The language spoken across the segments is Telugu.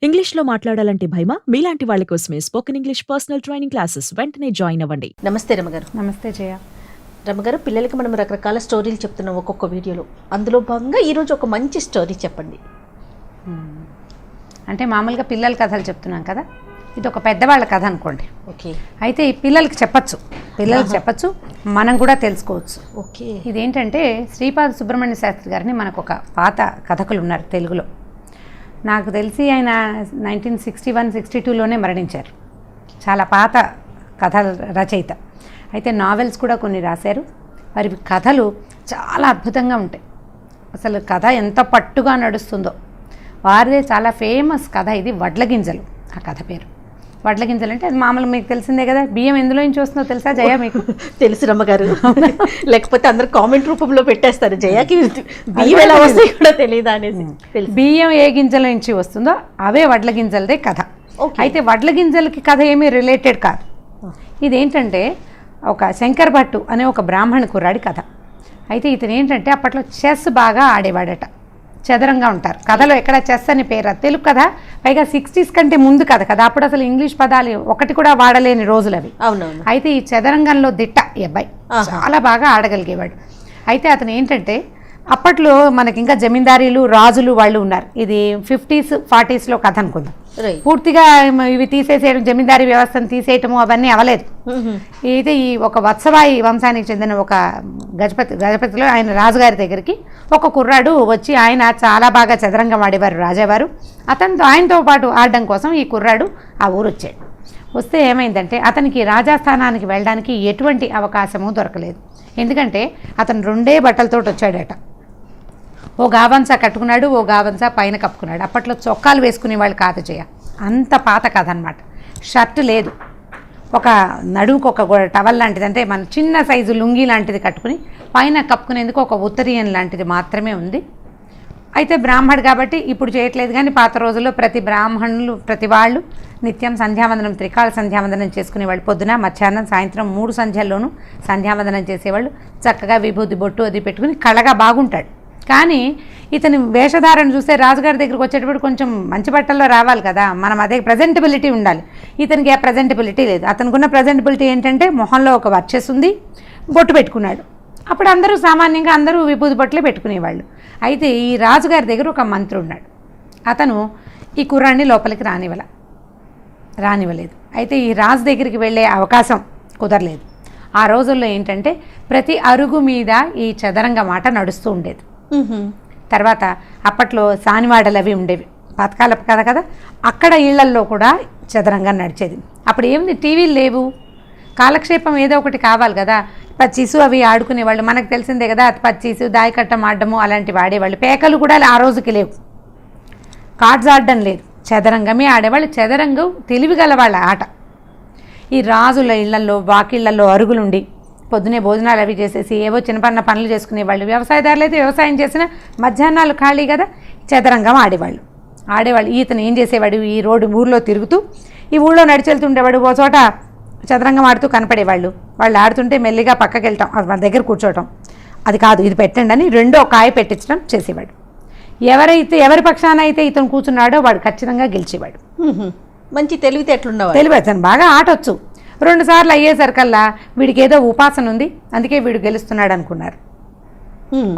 ఇంగ్లీష్‌లో మాట్లాడాలంటే భయమా? మీలాంటి వాళ్ళ కోసమే spoken English personal training classes వెంటనే జాయిన్ అవ్వండి. నమస్తే రమగారు. నమస్తే జయ. రమగారు, పిల్లలకి మనం రకరకాల స్టోరీలు చెప్తున్నాం ఒక్కొక్క వీడియోలో. అందులో భాగంగా ఈరోజు ఒక మంచి స్టోరీ చెప్పండి. అంటే మామూలుగా పిల్లల కథలు చెప్తున్నాం కదా, ఇది ఒక పెద్దవాళ్ళ కథ అనుకోండి. ఓకే. అయితే ఈ పిల్లలకి చెప్పచ్చు, మనం కూడా తెలుసుకోవచ్చు. ఓకే. ఇదేంటంటే శ్రీపాద సుబ్రహ్మణ్య శాస్త్రి గారిని మనకు ఒక పాత కథకులు ఉన్నారు తెలుగులో. నాకు తెలిసి ఆయన 1961-62లోనే మరణించారు. చాలా పాత కథల రచయిత. అయితే నావెల్స్ కూడా కొన్ని రాశారు. మరి కథలు చాలా అద్భుతంగా ఉంటాయి. అసలు కథ ఎంత పట్టుగా నడుస్తుందో. వారిదే చాలా ఫేమస్ కథ ఇది, వడ్లగింజలు. ఆ కథ పేరు వడ్లగింజలు. అంటే అది మామూలు మీకు తెలిసిందే కదా. బియ్యం ఎందులో నుంచి వస్తుందో తెలుసా జయ? మీకు తెలుసు రమ్మగారు. లేకపోతే అందరు కామెంట్ రూపంలో పెట్టేస్తారు, జయాకి బియ్యం ఎలా వస్తాయి కూడా తెలియదా అనేసి. బియ్యం ఏ గింజల నుంచి వస్తుందో అవే వడ్ల గింజలదే కథ. అయితే వడ్ల గింజలకి కథ ఏమీ రిలేటెడ్ కాదు. ఇదేంటంటే ఒక శంకర్ భట్టు అనే ఒక బ్రాహ్మణ కుర్రాడి కథ. అయితే ఇతను ఏంటంటే అప్పట్లో చెస్ బాగా ఆడేవాడట. చదరంగా ఉంటారు కథలో. ఎక్కడ చెస్ అని పేరు, తెలుగు కథ, పైగా 60s కంటే ముందు కథ కదా. అప్పుడు అసలు ఇంగ్లీష్ పదాలు ఒకటి కూడా వాడలేని రోజులు అవి. అవునవును. అయితే ఈ చదరంగంలో దిట్ట ఈ అబ్బాయి చాలా బాగా ఆడగలిగేవాడు. అయితే అతను ఏంటంటే అప్పట్లో మనకి ఇంకా జమీందారీలు రాజులు వాళ్ళు ఉన్నారు. ఇది 50s 40sలో కథ అనుకుందాం. పూర్తిగా ఇవి తీసేసేయడం, జమీందారీ వ్యవస్థను తీసేయటము అవన్నీ అవ్వలేదు. అయితే ఈ ఒక వత్సవాయి వంశానికి చెందిన ఒక గజపతిలో ఆయన రాజుగారి దగ్గరికి ఒక కుర్రాడు వచ్చి, ఆయన చాలా బాగా చదరంగం ఆడేవారు రాజావారు. ఆయనతో పాటు ఆడడం కోసం ఈ కుర్రాడు ఆ ఊరు వచ్చాడు. వస్తే ఏమైందంటే అతనికి రాజాస్థానానికి వెళ్ళడానికి ఎటువంటి అవకాశము దొరకలేదు. ఎందుకంటే అతను 2 బట్టలతో వచ్చాడట. ఓ గావంసా కట్టుకున్నాడు, ఓ గావంసా పైన కప్పుకున్నాడు. అప్పట్లో చొక్కాలు వేసుకునే వాళ్ళు కాదు జయ, అంత పాత కథ అనమాట. షర్ట్ లేదు, ఒక నడుముకు ఒక టవల్ లాంటిది, అంటే మన చిన్న సైజు లుంగీ లాంటిది కట్టుకుని పైన కప్పుకునేందుకు ఒక ఉత్తరీయం లాంటిది మాత్రమే ఉంది. అయితే బ్రాహ్మడు కాబట్టి ఇప్పుడు చేయట్లేదు, కానీ పాత రోజుల్లో ప్రతి బ్రాహ్మణులు ప్రతి వాళ్ళు నిత్యం సంధ్యావందనం, త్రికాల సంధ్యావందనం చేసుకునేవాళ్ళు. పొద్దున, మధ్యాహ్నం, సాయంత్రం 3 సంధ్యల్లోనూ సంధ్యావందనం చేసేవాళ్ళు. చక్కగా విభూతి బొట్టు అది పెట్టుకుని కళగా బాగుంటాడు. కానీ ఇతని వేషధారణ చూస్తే రాజుగారి దగ్గరికి వచ్చేటప్పుడు కొంచెం మంచి బట్టల్లో రావాలి కదా, మనం అదే ప్రజెంటబిలిటీ ఉండాలి. ఇతనికి ఆ ప్రజెంటబిలిటీ లేదు. అతనుకున్న ప్రజెంటబిలిటీ ఏంటంటే మొహంలో ఒక వర్చెస్ ఉంది, బొట్టు పెట్టుకున్నాడు. అప్పుడు అందరూ సామాన్యంగా అందరూ విభూతి బొట్లే పెట్టుకునేవాళ్ళు. అయితే ఈ రాజుగారి దగ్గర ఒక మంత్రి ఉన్నాడు. అతను ఈ కుర్రాన్ని లోపలికి రానివ్వలేదు. అయితే ఈ రాజు దగ్గరికి వెళ్ళే అవకాశం కుదరలేదు. ఆ రోజుల్లో ఏంటంటే ప్రతి అరుగు మీద ఈ చదరంగ మాట నడుస్తూ ఉండేది. తర్వాత అప్పట్లో సానివాడలు అవి ఉండేవి, పథకాల కదా, అక్కడ ఇళ్లల్లో కూడా చదరంగం నడిచేది. అప్పుడు ఏముంది, టీవీలు లేవు, కాలక్షేపం ఏదో ఒకటి కావాలి కదా. పచ్చీసు అవి ఆడుకునేవాళ్ళు, మనకు తెలిసిందే కదా. పచ్చీసు, దాయకట్టం ఆడడము అలాంటివి ఆడేవాళ్ళు. పేకలు కూడా ఆ రోజుకి లేవు, కార్డ్స్ ఆడడం లేదు, చదరంగమే ఆడేవాళ్ళు. చదరంగం తెలివిగల వాళ్ళ ఆట. ఈ రాజుల ఇళ్లల్లో వాకిళ్లలో అరుగులుండి పొద్దునే భోజనాలు అవి చేసేసి ఏవో చిన్నపన్న పనులు చేసుకునేవాళ్ళు. వ్యవసాయదారులు అయితే వ్యవసాయం చేసిన మధ్యాహ్నాలు ఖాళీ కదా, చదరంగం ఆడేవాళ్ళు. ఈతను ఏం చేసేవాడు, ఈ ఊర్లో తిరుగుతూ ఈ ఊళ్ళో నడిచెళ్తుండేవాడు. ఓ చోట చదరంగం ఆడుతూ కనపడేవాళ్ళు. వాళ్ళు ఆడుతుంటే మెల్లిగా పక్కకి వెళ్తాం, వాళ్ళ దగ్గర కూర్చోవటం. అది కాదు, ఇది పెట్టండి అని 2వ కాయ పెట్టించడం చేసేవాడు. ఎవరి పక్షాన అయితే ఇతను కూర్చున్నాడో వాడు ఖచ్చితంగా గెలిచేవాడు. మంచి తెలివితేటలున్నవాడు. అతను బాగా ఆటొచ్చు. 2 సార్లు అయ్యేసరికల్లా వీడికి ఏదో ఉపాసన ఉంది, అందుకే వీడు గెలుస్తున్నాడు అనుకున్నారు.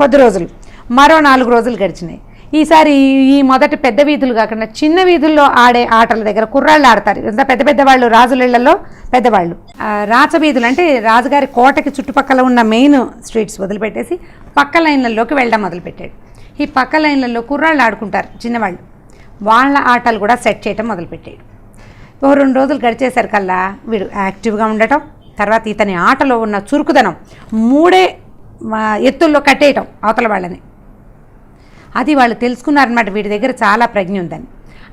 కొద్ది రోజులు, మరో 4 రోజులు గడిచినాయి. ఈసారి ఈ మొదటి పెద్ద వీధులు కాకుండా చిన్న వీధుల్లో ఆడే ఆటల దగ్గర కుర్రాళ్ళు ఆడతారు. ఎంత పెద్ద పెద్దవాళ్ళు, రాజులిళ్లలో పెద్దవాళ్ళు. రాచవీధులు అంటే రాజుగారి కోటకి చుట్టుపక్కల ఉన్న మెయిన్ స్ట్రీట్స్ వదిలిపెట్టేసి పక్క లైన్లలోకి వెళ్ళడం మొదలుపెట్టాడు. ఈ పక్క లైన్లలో కుర్రాళ్ళు ఆడుకుంటారు చిన్నవాళ్ళు, వాళ్ళ ఆటలు కూడా సెట్ చేయటం మొదలుపెట్టాడు. ఓ 2 రోజులు గడిచేసరికల్లా వీడు యాక్టివ్గా ఉండటం, తర్వాత ఇతని ఆటలో ఉన్న చురుకుదనం 3 ఎత్తుల్లో కట్టేయటం అవతల వాళ్ళని. అది వాళ్ళు తెలుసుకున్నారనమాట, వీడి దగ్గర చాలా ప్రజ్ఞ ఉందని.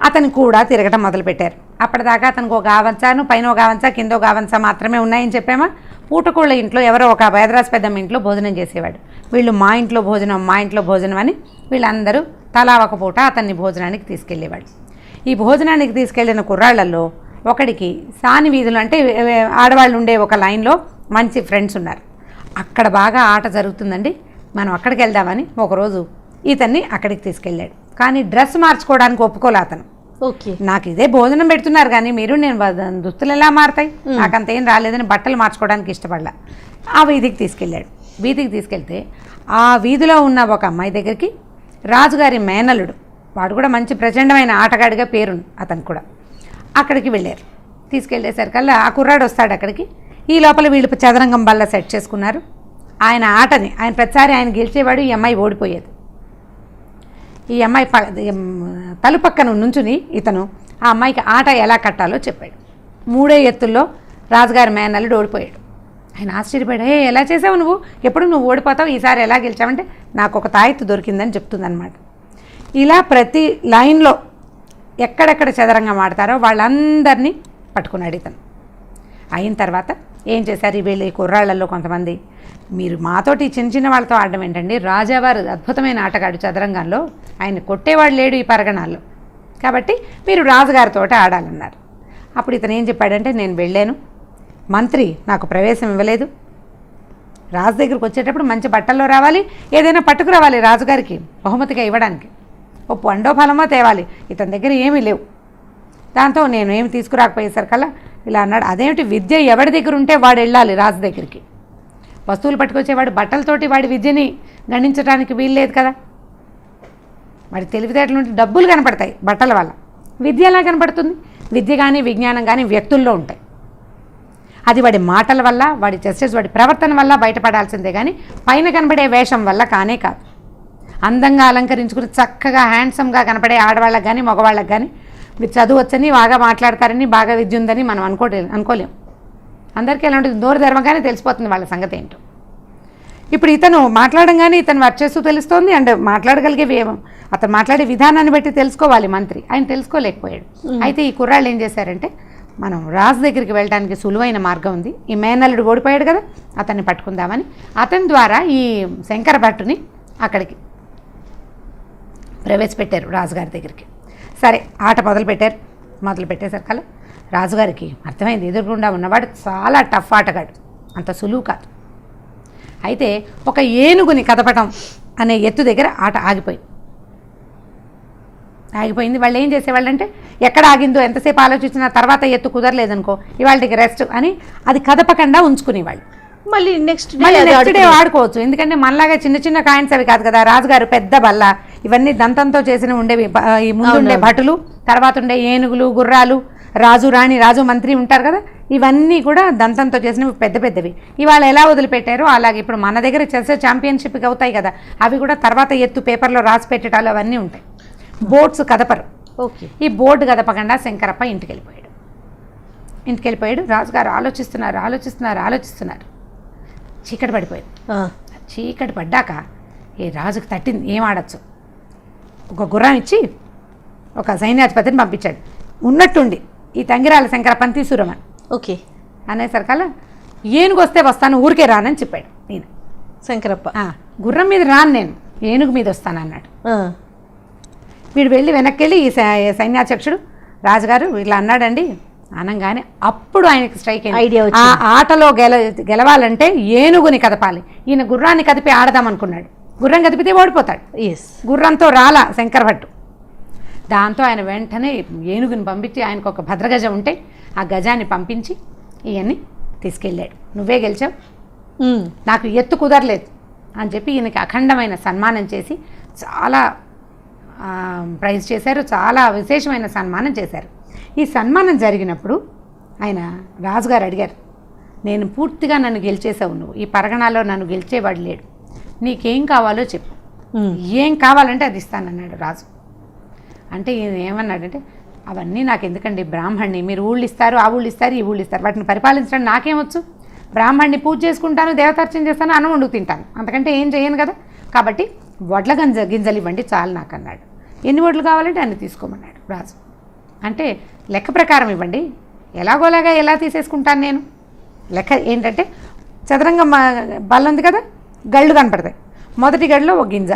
అతను కూడా తిరగటం మొదలుపెట్టారు. అప్పటిదాకా అతనికి ఒక గావంచాను, పైన ఒక గావంచా, కింద ఒక గావంచా మాత్రమే ఉన్నాయని చెప్పామా. పూటకోళ్ళ ఇంట్లో ఎవరో ఒక వేదరాజు పెద్దమ్మ ఇంట్లో భోజనం చేసేవాడు. వీళ్ళు మా ఇంట్లో భోజనం అని వీళ్ళందరూ తలా ఒక పూట అతన్ని భోజనానికి తీసుకెళ్ళేవాడు. ఈ భోజనానికి తీసుకెళ్లిన కుర్రాళ్లలో ఒకడికి సాని వీధులు అంటే ఆడవాళ్ళు ఉండే ఒక లైన్లో మంచి ఫ్రెండ్స్ ఉన్నారు. అక్కడ బాగా ఆట జరుగుతుందండి, మనం అక్కడికి వెళ్దామని ఒకరోజు ఇతన్ని అక్కడికి తీసుకెళ్ళాడు. కానీ డ్రెస్ మార్చుకోవడానికి ఒప్పుకోలే అతను. ఓకే. నాకు ఇదే భోజనం పెడుతున్నారు కానీ మీరు నేను దుస్తులు ఎలా మారుతాయి, నాకు అంత ఏం రాలేదని బట్టలు మార్చుకోవడానికి ఇష్టపడలా. ఆ వీధికి తీసుకెళ్ళాడు. వీధికి తీసుకెళ్తే ఆ వీధిలో ఉన్న ఒక అమ్మాయి దగ్గరికి రాజుగారి మేనలుడు, వాడు కూడా మంచి ప్రచండమైన ఆటగాడిగా పేరుంది అతను కూడా, అక్కడికి వెళ్ళారు. తీసుకెళ్ళేసరికల్లా ఆ కుర్రాడు వస్తాడు అక్కడికి. ఈ లోపల వీళ్ళు చదరంగం బల్ల సెట్ చేసుకున్నారు. ఆయన ఆటని ఆయన ప్రతిసారి ఆయన గెలిచేవాడు, ఈ అమ్మాయి ఓడిపోయేది. ఈ అమ్మాయి తలుపక్కన నుంచుని ఇతను ఆ అమ్మాయికి ఆట ఎలా కట్టాలో చెప్పాడు. 3 ఎత్తుల్లో రాజుగారి మేనల్లుడు ఓడిపోయాడు. ఆయన ఆశ్చర్యపోయాడు. ఎలా చేసావు నువ్వు, ఎప్పుడు నువ్వు ఓడిపోతావు, ఈసారి ఎలా గెలిచావంటే నాకు ఒక తాయెత్తు దొరికిందని చెప్తుందన్నమాట. ఇలా ప్రతి లైన్లో ఎక్కడెక్కడ చదరంగం ఆడతారో వాళ్ళందరినీ పట్టుకున్నాడు ఇతను. అయిన తర్వాత ఏం చేశారు, వీళ్ళు ఈ కుర్రాళ్ళల్లో కొంతమంది, మీరు మాతోటి చిన్న చిన్న వాళ్ళతో ఆడడం ఏంటండి, రాజావారు అద్భుతమైన ఆటగాడు చదరంగంలో, ఆయన కొట్టేవాడు లేడు ఈ పరగణాల్లో, కాబట్టి మీరు రాజుగారితో ఆడాలన్నారు. అప్పుడు ఇతను ఏం చెప్పాడంటే, నేను వెళ్ళాను, మంత్రి నాకు ప్రవేశం ఇవ్వలేదు, రాజు దగ్గరికి వచ్చేటప్పుడు మంచి బట్టల్లో రావాలి, ఏదైనా పట్టుకురావాలి రాజుగారికి బహుమతిగా ఇవ్వడానికి, ఓ పండో ఫలమో తేవాలి, ఇతని దగ్గర ఏమీ లేవు. దాంతో నేను ఏమి తీసుకురాకపోయేసరికల్లా ఇలా అన్నాడు. అదేమిటి, విద్య ఎవరి దగ్గర ఉంటే వాడు వెళ్ళాలి రాజు దగ్గరికి, వస్తువులు పట్టుకొచ్చేవాడు బట్టలతోటి వాడి విద్యని గణించడానికి వీల్లేదు కదా. వాడి తెలివితేటలు ఉంటే డబ్బులు కనపడతాయి బట్టల వల్ల, విద్య ఎలా కనపడుతుంది? విద్య కానీ విజ్ఞానం కానీ వ్యక్తుల్లో ఉంటాయి. అది వాడి మాటల వల్ల, వాడి జస్టిస్, వాడి ప్రవర్తన వల్ల బయటపడాల్సిందే కానీ పైన కనబడే వేషం వల్ల కానే కాదు. అందంగా అలంకరించుకుని చక్కగా హ్యాండ్సమ్గా కనపడే ఆడవాళ్ళకి కానీ మగవాళ్ళకి కానీ మీరు చదువు వచ్చని, బాగా మాట్లాడతారని, బాగా విద్య ఉందని మనం అనుకోలేం. అందరికీ ఎలా ఉంటుంది, నోరు ధర్మగానే తెలిసిపోతుంది వాళ్ళ సంగతి ఏంటో. ఇప్పుడు ఇతను మాట్లాడంగానే ఇతను వర్చేస్తూ తెలుస్తోంది, అండ్ మాట్లాడగలిగే అతను మాట్లాడే విధానాన్ని బట్టి తెలుసుకోవాలి మంత్రి, ఆయన తెలుసుకోలేకపోయాడు. అయితే ఈ కుర్రాళ్ళు ఏం చేశారంటే, మనం రాజు దగ్గరికి వెళ్ళడానికి సులువైన మార్గం ఉంది, ఈ మేనల్లుడు ఓడిపోయాడు కదా, అతన్ని పట్టుకుందామని అతని ద్వారా ఈ శంకర భట్టుని అక్కడికి ప్రవేశపెట్టారు రాజుగారి దగ్గరికి. సరే ఆట మొదలు పెట్టేసరికల్లా రాజుగారికి అర్థమైంది, ఎదురుగుండా ఉన్నవాడు చాలా టఫ్ ఆటగాడు, అంత సులువు కాదు. అయితే ఒక ఏనుగుని కదపటం అనే ఎత్తు దగ్గర ఆట ఆగిపోయింది. వాళ్ళు ఏం చేసేవాళ్ళంటే, ఎక్కడ ఆగిందో ఎంతసేపు ఆలోచించినా తర్వాత ఎత్తు కుదరలేదనుకో, ఇవాళకి రెస్ట్ అని అది కదపకుండా ఉంచుకునేవాళ్ళు. మళ్ళీ నెక్స్ట్ డే ఆడుకోవచ్చు. ఎందుకంటే మనలాగా చిన్న చిన్న కాయిన్స్ అవి కాదు కదా, రాజుగారు పెద్ద బల్ల, ఇవన్నీ దంతంతో చేసిన ఉండేవి. ఈ ముందుండే భటులు, తర్వాత ఉండే ఏనుగులు, గుర్రాలు, రాజు రాణి, రాజు మంత్రి ఉంటారు కదా, ఇవన్నీ కూడా దంతంతో చేసినవి పెద్ద పెద్దవి. ఇవాళ ఎలా వదిలిపెట్టారో అలాగే ఇప్పుడు మన దగ్గర చెస్ ఛాంపియన్షిప్కి అవుతాయి కదా, అవి కూడా తర్వాత ఎత్తు పేపర్లో రాసి పెట్టడాలు అవన్నీ ఉంటాయి. బోర్డ్స్ కదపరు. ఓకే. ఈ బోర్డు కదపకుండా శంకరప్ప ఇంటికి వెళ్ళిపోయాడు. రాజుగారు ఆలోచిస్తున్నారు. చీకటి పడిపోయింది. చీకటి పడ్డాక ఏ రాజుకు తట్టింది, ఏం ఆడచ్చు, ఒక గుర్రం ఇచ్చి ఒక సైన్యాధిపతిని పంపించాడు. ఉన్నట్టుండి ఈ తంగిరాల శంకరప్పని తీసుకురమని. ఓకే. అనేసరికల్లా ఏనుగు వస్తే వస్తాను, ఊరికే రానని చెప్పాడు నేను. శంకరప్ప గుర్రం మీద రాను, నేను ఏనుగు మీద వస్తానన్నాడు. వీడు వెళ్ళి వెనక్కి వెళ్ళి ఈ సైన్యాధ్యక్షుడు రాజుగారు ఇట్లా అన్నాడండి అనగానే అప్పుడు ఆయనకి స్ట్రైక్ అయింది. ఆ ఆటలో గెలవాలంటే ఏనుగుని కదపాలి. ఈయన గుర్రాన్ని కదిపి ఆడదాం అనుకున్నాడు. గుర్రం కదిపితే ఓడిపోతాడు. గుర్రంతో రాలా శంకరభట్టు. దాంతో ఆయన వెంటనే ఏనుగుని పంపించి, ఆయనకు ఒక భద్రగజం ఉంటే ఆ గజాన్ని పంపించి ఈయన్ని తీసుకెళ్ళాడు. నువ్వే గెలిచావు, నాకు ఎత్తు కుదరలేదు అని చెప్పి ఈయనకి అఖండమైన సన్మానం చేసి చాలా ప్రైజ్ చేశారు. చాలా విశేషమైన సన్మానం చేశారు. ఈ సన్మానం జరిగినప్పుడు ఆయన రాజుగారు అడిగారు, నేను పూర్తిగా నన్ను గెలిచేసావు, నువ్వు ఈ పరగణాలో నన్ను గెలిచేవాడు లేడు, నీకేం కావాలో చెప్పు, ఏం కావాలంటే అది ఇస్తానన్నాడు రాజు. అంటే ఈయన ఏమన్నాడంటే, అవన్నీ నాకు ఎందుకండి, బ్రాహ్మణ్ణి, మీరు ఊళ్ళు ఇస్తారు, ఆ ఊళ్ళు ఇస్తారు, ఈ ఊళ్ళు ఇస్తారు, వాటిని పరిపాలించడం నాకేమొచ్చు, బ్రాహ్మణ్ణి పూజ చేసుకుంటాను, దేవతార్చన చేస్తాను, అన్నం వండుకు తింటాను, అంతకంటే ఏం చేయను కదా, కాబట్టి వడ్ల గింజలు ఇవ్వండి చాలు నాకు అన్నాడు. ఎన్ని వడ్లు కావాలంటే అన్ని తీసుకోమన్నాడు రాజు. అంటే లెక్క ప్రకారం ఇవ్వండి, ఎలాగోలాగా ఎలా తీసేసుకుంటాను నేను. లెక్క ఏంటంటే, చదరంగం బల్ల ఉంది కదా, గళ్ళు కనపడతాయి. మొదటి గడిలో ఒక గింజ,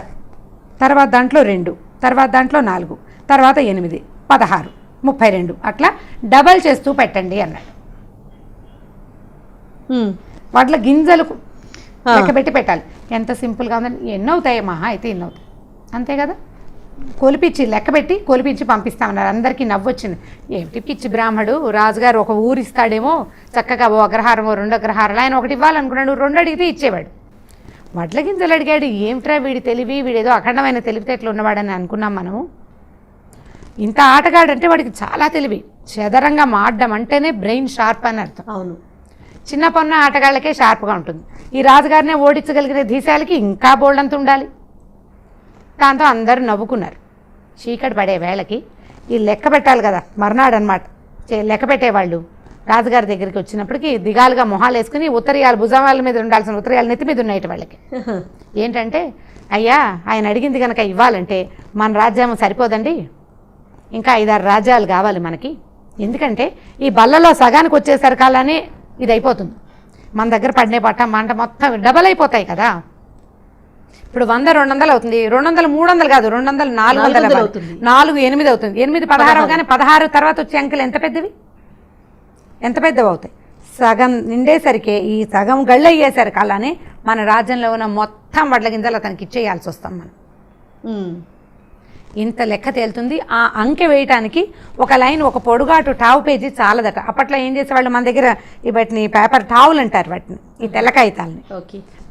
తర్వాత దాంట్లో 2, తర్వాత దాంట్లో 4, తర్వాత 8, 16, 32 అట్లా డబల్ చేస్తూ పెట్టండి అన్నాడు. వాటిలో గింజలు లెక్క పెట్టి పెట్టాలి. ఎంత సింపుల్గా ఉందని, ఎన్ని అవుతాయి మహా అయితే ఇన్ని అవుతాయి, అంతే కదా. కొలిపించి లెక్కబెట్టి కొలిపించి పంపిస్తామన్నారు. అందరికీ నవ్వొచ్చింది. ఏమిటి పిచ్చి బ్రాహ్మడు, రాజుగారు ఒక ఊరు ఇస్తాడేమో, చక్కగా ఓ అగ్రహారమో 2 అగ్రహారాలు, ఆయన 1 ఇవ్వాలనుకున్నాడు, 2 అడిగితే ఇచ్చేవాడు. వడ్ల గింజలు అడిగాడు. ఏమిట్రా వీడి తెలివి, వీడేదో అఖండమైన తెలివితేటలు ఉన్నవాడని అనుకున్నాం మనము. ఇంత ఆటగాడంటే వాడికి చాలా తెలివి. చదరంగా మాడడం అంటేనే బ్రెయిన్ షార్ప్ అని అర్థం. అవును, చిన్న పొన్న ఆటగాళ్ళకే షార్ప్గా ఉంటుంది. ఈ రాజుగారినే ఓడించగలిగిన ధీశాలకి ఇంకా బోల్డంత ఉండాలి. దాంతో అందరూ నవ్వుకున్నారు. చీకటి పడే వేళకి ఈ లెక్క పెట్టాలి కదా, మర్నాడు అనమాట లెక్క పెట్టేవాళ్ళు రాజుగారి దగ్గరికి వచ్చినప్పటికీ దిగాలుగా మొహాలు వేసుకుని ఉత్తరీయాలు భుజాల మీద ఉండాల్సిన ఉత్తరీయాలు నెత్తి మీద ఉన్నాయి వాళ్ళకి. ఏంటంటే, అయ్యా ఆయన అడిగింది కనుక ఇవ్వాలంటే మన రాజ్యం సరిపోదండి, ఇంకా 5-6 రాజ్యాలు కావాలి మనకి. ఎందుకంటే ఈ బల్లలో సగానికి వచ్చేసరికాలనే ఇది అయిపోతుంది. మన దగ్గర పడినే పట్ట మంట మొత్తం డబల్ అయిపోతాయి కదా. ఇప్పుడు 100-200 అవుతుంది, 200 300 కాదు, 200 400 అవుతుంది, 4 8 అవుతుంది, 8 16 అవగానే 16 తర్వాత వచ్చే అంకెలు ఎంత పెద్దవి అవుతాయి. సగం నిండేసరికి ఈ సగం గళ్ళు అయ్యేసరికి అలానే మన రాజ్యంలో ఉన్న మొత్తం వడ్ల గింజలు అతనికి ఇచ్చేయాల్సి వస్తాం మనం. ఇంత లెక్క తేలుతుంది. ఆ అంకె వేయటానికి ఒక లైన్, ఒక పొడుగాటు టావు పేజీ చాలదట. అప్పట్లో ఏం చేసేవాళ్ళు, మన దగ్గర వాటిని పేపర్ టావులు అంటారు, వాటిని ఈ తెల్ల కాగితాలని.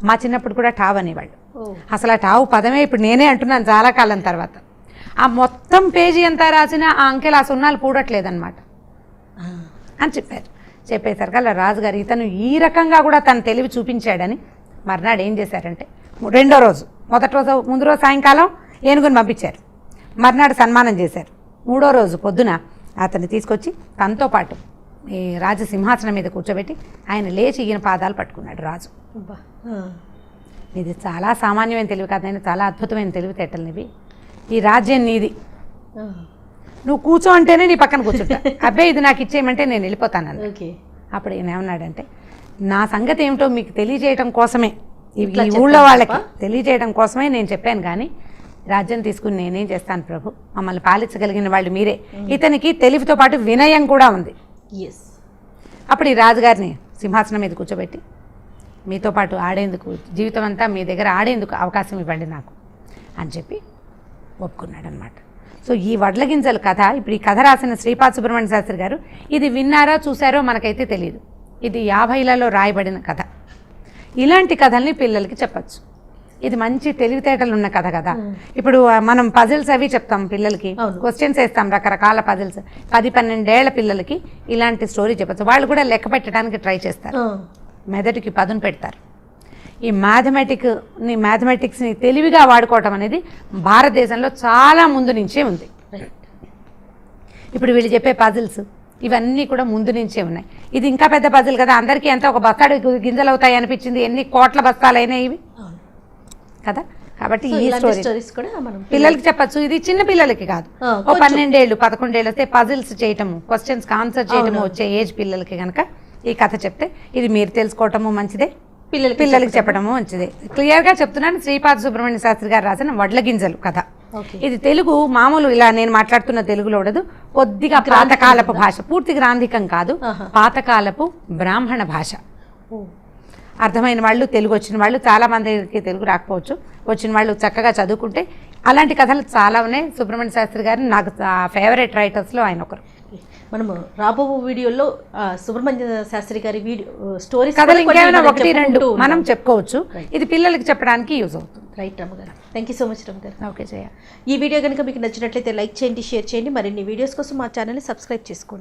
మా చిన్నప్పుడు కూడా టావ్ అనేవాళ్ళు. అసలు ఆ టావు పదమే ఇప్పుడు నేనే అంటున్నాను చాలా కాలం తర్వాత. ఆ మొత్తం పేజీ ఎంత రాసినా ఆ అంకెలు ఆ సున్నాలు పూడట్లేదన్నమాట అని చెప్పారు. చెప్పేసరికి అలా రాజుగారు ఇతను ఈ రకంగా కూడా తన తెలివి చూపించాడని మర్నాడు ఏం చేశారంటే, 2వ రోజు, మొదటి రోజు ముందు రోజు సాయంకాలం ఏనుగుని పంపించారు, మర్నాడు సన్మానం చేశారు. 3వ రోజు పొద్దున అతన్ని తీసుకొచ్చి తనతో పాటు ఈ రాజు సింహాసనం మీద కూర్చోబెట్టి ఆయన లేచి ఈయన పాదాలు పట్టుకున్నాడు రాజు. ఇది చాలా సామాన్యమైన తెలివి కాదు, చాలా అద్భుతమైన తెలివితేటలు ఇవి. ఈ రాజ్యం నీది, నువ్వు కూర్చో అంటేనే నీ పక్కన కూర్చుంటా, అబ్బాయి ఇది నాకు ఇచ్చేయమంటే నేను వెళ్ళిపోతాను. అప్పుడు ఈయన ఏమన్నాడంటే, నా సంగతి ఏమిటో మీకు తెలియజేయడం కోసమే, ఈ ఊళ్ళో వాళ్ళకి తెలియజేయడం కోసమే నేను చెప్పాను, కానీ రాజ్యం తీసుకుని నేనేం చేస్తాను ప్రభు, మమ్మల్ని పాలించగలిగిన వాళ్ళు మీరే. ఇతనికి తెలివితో పాటు వినయం కూడా ఉంది. అప్పుడు ఈ రాజుగారిని సింహాసనం మీద కూర్చోబెట్టి, మీతో పాటు ఆడేందుకు, జీవితం అంతా మీ దగ్గర ఆడేందుకు అవకాశం ఇవ్వండి నాకు అని చెప్పి ఒప్పుకున్నాడు అనమాట. సో ఈ వడ్ల గింజల కథ, ఇప్పుడు ఈ కథ రాసిన శ్రీపాద సుబ్రహ్మణ్య శాస్త్రి గారు, ఇది విన్నారో చూసారో మనకైతే తెలియదు. ఇది 50లలో రాయబడిన కథ. ఇలాంటి కథల్ని పిల్లలకి చెప్పచ్చు. ఇది మంచి తెలివితేటలు ఉన్న కథ కదా. ఇప్పుడు మనం పజిల్స్ అవి చెప్తాం పిల్లలకి, క్వశ్చన్స్ వేస్తాం, రకరకాల పజిల్స్. 10-12 ఏళ్ల పిల్లలకి ఇలాంటి స్టోరీ చెప్పచ్చు. వాళ్ళు కూడా లెక్క పెట్టడానికి ట్రై చేస్తారు, మెదడుకి పదును పెడతారు. ఈ మ్యాథమెటిక్స్ని తెలివిగా వాడుకోవటం అనేది భారతదేశంలో చాలా ముందు నుంచే ఉంది. ఇప్పుడు వీళ్ళు చెప్పే పజిల్స్ ఇవన్నీ కూడా ముందు నుంచే ఉన్నాయి. ఇది ఇంకా పెద్ద పజిల్ కదా, అందరికీ ఎంత ఒక బస్తాడు గింజలు అవుతాయి అనిపించింది, ఎన్ని కోట్ల బస్తాలైనా ఇవి కదా. కాబట్టి ఈ స్టోరీస్ కూడా పిల్లలకి చెప్పచ్చు. ఇది చిన్న పిల్లలకి కాదు, 12 ఏళ్ళు 11 ఏళ్ళు వస్తే పజిల్స్ చేయటము, క్వశ్చన్స్కి ఆన్సర్ చేయటము వచ్చే ఏజ్ పిల్లలకి కనుక ఈ కథ చెప్తే ఇది మీరు తెలుసుకోవటము మంచిదే, పిల్లలకి చెప్పడము మంచిదే. క్లియర్గా చెప్తున్నాను, శ్రీపాద సుబ్రహ్మణ్య శాస్త్రి గారు రాసిన వడ్ల గింజలు కథ. ఇది తెలుగు మామూలు ఇలా నేను మాట్లాడుతున్న తెలుగులో ఉండదు, కొద్దిగా పాతకాలపు భాష, పూర్తి గ్రాంధికం కాదు, పాతకాలపు బ్రాహ్మణ భాష. అర్థమైన వాళ్ళు, తెలుగు వచ్చిన వాళ్ళు, చాలా మందికి తెలుగు రాకపోవచ్చు, వచ్చిన వాళ్ళు చక్కగా చదువుకుంటే అలాంటి కథలు చాలా ఉన్నాయి. సుబ్రహ్మణ్య శాస్త్రి గారు నాకు ఫేవరెట్ రైటర్స్లో ఆయన ఒకరు. మనము రాబో వీడియోలో సుబ్రహ్మణ్య శాస్త్రి గారి స్టోరీస్ కథలు ఇంకేమైనా 1-2 మనం చెప్పుకోవచ్చు. ఇది పిల్లలకి చెప్పడానికి యూజ్ అవుతుంది. రైట్ రమ్మగారు, థ్యాంక్ యూ సో మచ్ రమ్మగారు. ఓకే జయ. ఈ వీడియో కనుక మీకు నచ్చినట్లయితే లైక్ చేయండి, షేర్ చేయండి. మరిన్ని వీడియోస్ కోసం మా ఛానల్ని సబ్స్క్రైబ్ చేసుకోండి.